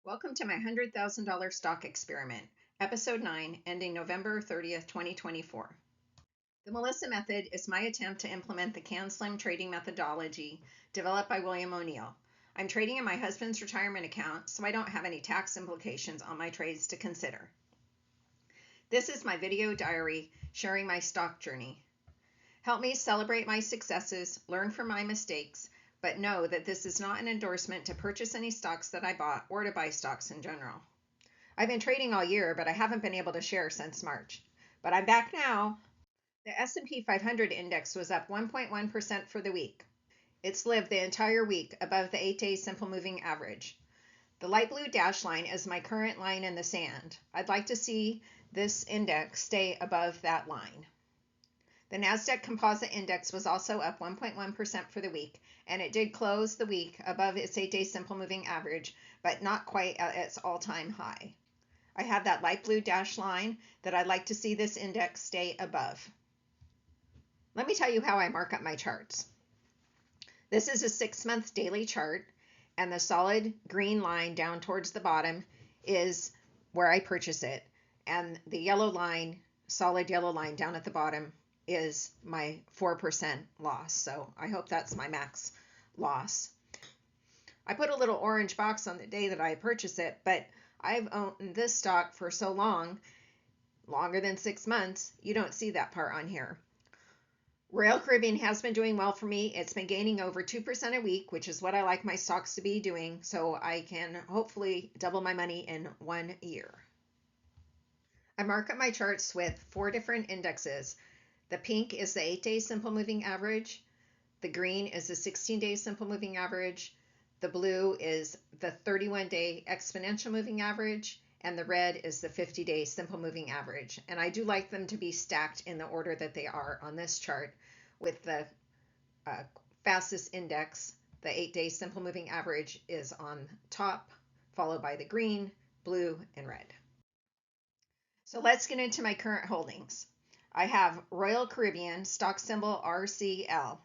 Welcome to my $100,000 stock experiment, episode 9, ending November 30th, 2024. The Melissa method is my attempt to implement the CanSlim trading methodology developed by William O'Neill. I'm trading in my husband's retirement account, so I don't have any tax implications on my trades to consider. This is my video diary sharing my stock journey. Help me celebrate my successes, learn from my mistakes, but know that this is not an endorsement to purchase any stocks that I bought or to buy stocks in general. I've been trading all year, but I haven't been able to share since March. But I'm back now. The S&P 500 index was up 1.1% for the week. It's lived the entire week above the 8-day simple moving average. The light blue dashed line is my current line in the sand. I'd like to see this index stay above that line. The NASDAQ Composite Index was also up 1.1% for the week, and it did close the week above its 8-day simple moving average, but not quite at its all-time high. I have that light blue dashed line that I'd like to see this index stay above. Let me tell you how I mark up my charts. This is a 6-month daily chart, and the solid green line down towards the bottom is where I purchase it, and the yellow line, solid yellow line down at the bottom, is my 4% loss. So I hope that's my max loss. I put a little orange box on the day that I purchase it, but I've owned this stock for so long, longer than 6 months, you don't see that part on here. Royal Caribbean has been doing well for me. It's been gaining over 2% a week, which is what I like my stocks to be doing, so I can hopefully double my money in 1 year. I mark up my charts with 4 different indexes. The pink is the 8-day simple moving average. The green is the 16-day simple moving average. The blue is the 31-day exponential moving average. And the red is the 50-day simple moving average. And I do like them to be stacked in the order that they are on this chart, with the fastest index, the 8-day simple moving average, is on top, followed by the green, blue, and red. So let's get into my current holdings. I have Royal Caribbean, stock symbol RCL.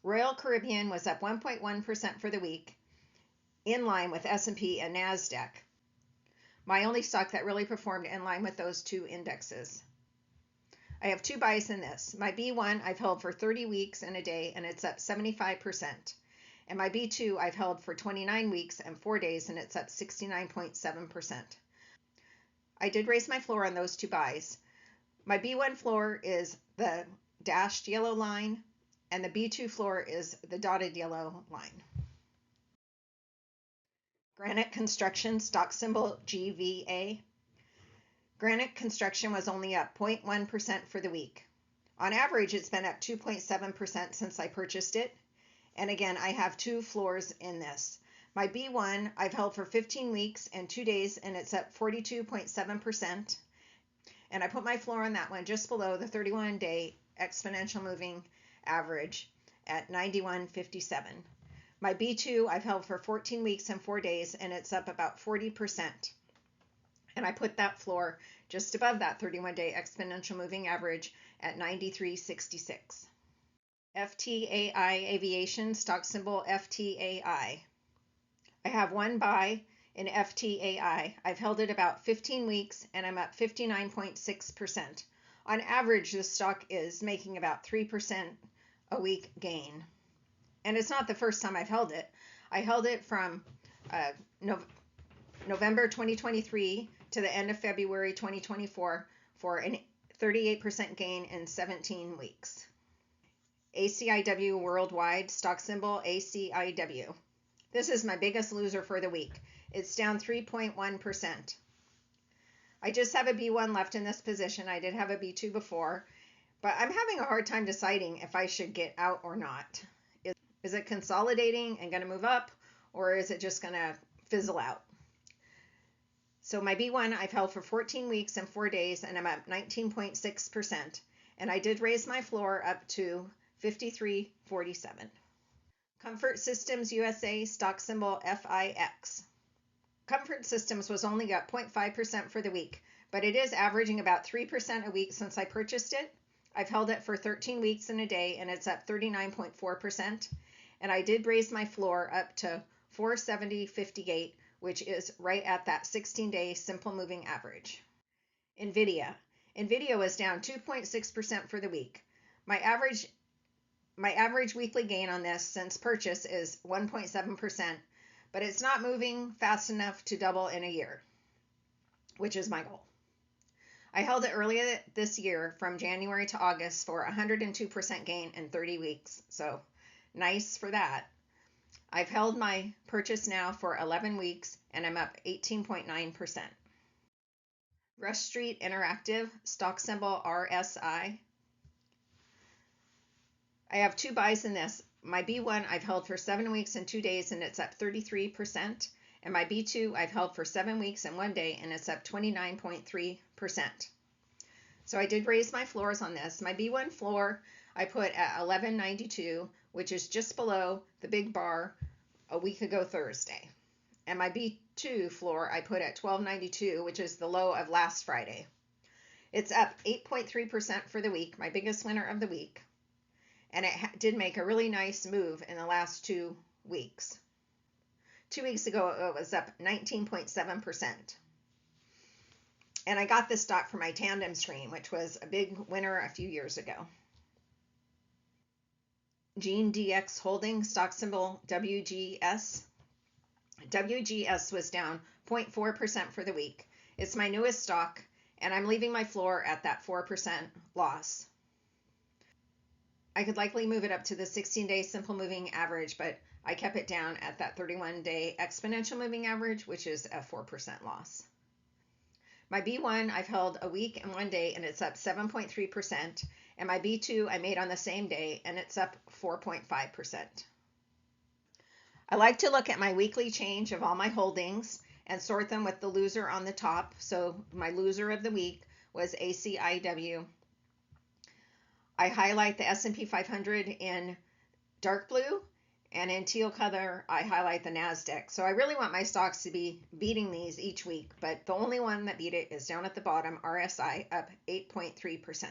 Royal Caribbean was up 1.1% for the week, in line with S&P and NASDAQ. My only stock that really performed in line with those two indexes. I have 2 buys in this. My B1 I've held for 30 weeks and a day, and it's up 75%. And my B2 I've held for 29 weeks and 4 days, and it's up 69.7%. I did raise my floor on those 2 buys. My B1 floor is the dashed yellow line, and the B2 floor is the dotted yellow line. Granite Construction, stock symbol GVA. Granite Construction was only up 0.1% for the week. On average, it's been up 2.7% since I purchased it. And again, I have 2 floors in this. My B1 I've held for 15 weeks and 2 days, and it's up 42.7%. And I put my floor on that one just below the 31-day exponential moving average at 91.57. My B2 I've held for 14 weeks and 4 days, and it's up about 40%. And I put that floor just above that 31-day exponential moving average at 93.66. FTAI Aviation, stock symbol FTAI. I have 1 buy in FTAI. I've held it about 15 weeks, and I'm up 59.6%. On average, this stock is making about 3% a week gain. And it's not the first time I've held it. I held it from November 2023 to the end of February 2024 for a 38% gain in 17 weeks. ACIW Worldwide, stock symbol ACIW. This is my biggest loser for the week. It's down 3.1%. I just have a B1 left in this position. I did have a B2 before, but I'm having a hard time deciding if I should get out or not. Is it consolidating and going to move up, or is it just going to fizzle out? So my B1 I've held for 14 weeks and 4 days, and I'm up 19.6%. And I did raise my floor up to 53.47. Comfort Systems USA, stock symbol FIX. Comfort Systems was only up 0.5% for the week, but it is averaging about 3% a week since I purchased it. I've held it for 13 weeks and a day, and it's up 39.4%. And I did raise my floor up to 470.58, which is right at that 16-day simple moving average. NVDA was down 2.6% for the week. My average weekly gain on this since purchase is 1.7%, but it's not moving fast enough to double in a year, which is my goal. I held it earlier this year from January to August for 102% gain in 30 weeks, so nice for that. I've held my purchase now for 11 weeks and I'm up 18.9%. Rush Street Interactive, stock symbol RSI. I have two buys in this. My B1 I've held for 7 weeks and 2 days and it's up 33%. And my B2 I've held for 7 weeks and 1 day and it's up 29.3%. So I did raise my floors on this. My B1 floor I put at 1192, which is just below the big bar a week ago Thursday. And my B2 floor I put at 1292, which is the low of last Friday. It's up 8.3% for the week, my biggest winner of the week. And it did make a really nice move in the last 2 weeks. 2 weeks ago, it was up 19.7%. And I got this stock for my tandem stream, which was a big winner a few years ago. Gene DX Holding, stock symbol WGS. WGS was down 0.4% for the week. It's my newest stock, and I'm leaving my floor at that 4% loss. I could likely move it up to the 16-day simple moving average, but I kept it down at that 31-day exponential moving average, which is a 4% loss. My B1 I've held a week and 1 day and it's up 7.3%, and my B2 I made on the same day and it's up 4.5%. I like to look at my weekly change of all my holdings and sort them with the loser on the top. So my loser of the week was ACIW. I highlight the S&P 500 in dark blue, and in teal color, I highlight the NASDAQ. So I really want my stocks to be beating these each week, but the only one that beat it is down at the bottom, RSI, up 8.3%.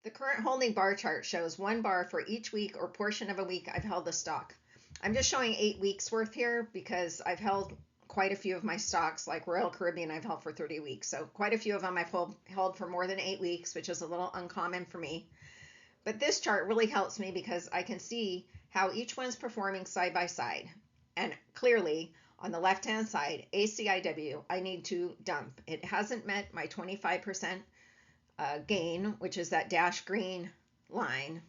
The current holding bar chart shows 1 bar for each week or portion of a week I've held the stock. I'm just showing 8 weeks worth here because I've held quite a few of my stocks, like Royal Caribbean I've held for 30 weeks. So quite a few of them I've held for more than 8 weeks, which is a little uncommon for me. But this chart really helps me because I can see how each one's performing side by side. And clearly, on the left-hand side, ACIW, I need to dump. It hasn't met my 25% gain, which is that dash green line.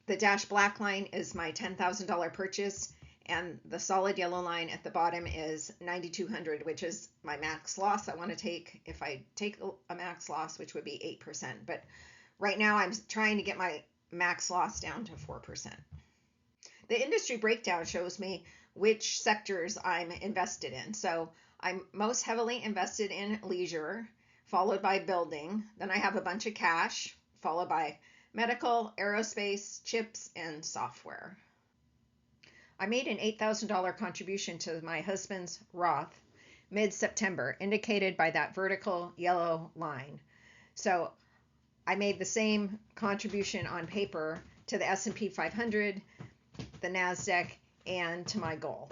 The dash black line is my $10,000 purchase, and the solid yellow line at the bottom is 9,200, which is my max loss I want to take if I take a max loss, which would be 8%. But right now I'm trying to get my max loss down to 4%. The industry breakdown shows me which sectors I'm invested in. So I'm most heavily invested in leisure, followed by building. Then I have a bunch of cash, followed by medical, aerospace, chips, and software. I made an $8,000 contribution to my husband's Roth mid-September, indicated by that vertical yellow line. So I made the same contribution on paper to the S&P 500, the NASDAQ, and to my goal.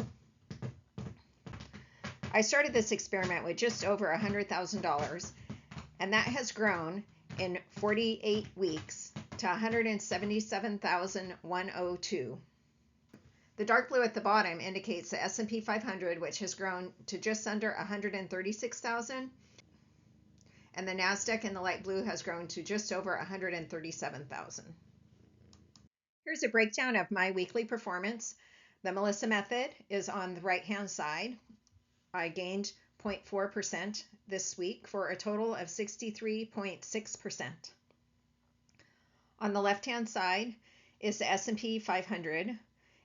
I started this experiment with just over $100,000, and that has grown in 48 weeks to $177,102. The dark blue at the bottom indicates the S&P 500, which has grown to just under 136,000, and the NASDAQ in the light blue has grown to just over 137,000. Here's a breakdown of my weekly performance. The Melissa method is on the right-hand side. I gained 0.4% this week for a total of 63.6%. On the left-hand side is the S&P 500.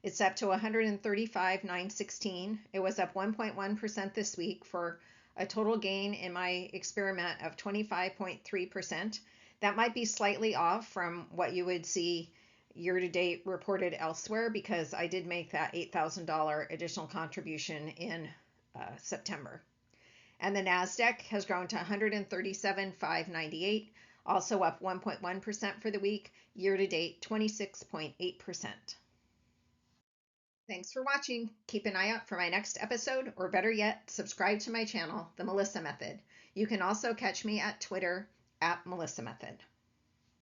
It's up to 135,916. It was up 1.1% this week for a total gain in my experiment of 25.3%. That might be slightly off from what you would see year-to-date reported elsewhere because I did make that $8,000 additional contribution in September. And the NASDAQ has grown to 137,598, also up 1.1% for the week, year-to-date 26.8%. Thanks for watching. Keep an eye out for my next episode, or better yet, subscribe to my channel, The Melissa Method. You can also catch me at Twitter at Melissa Method.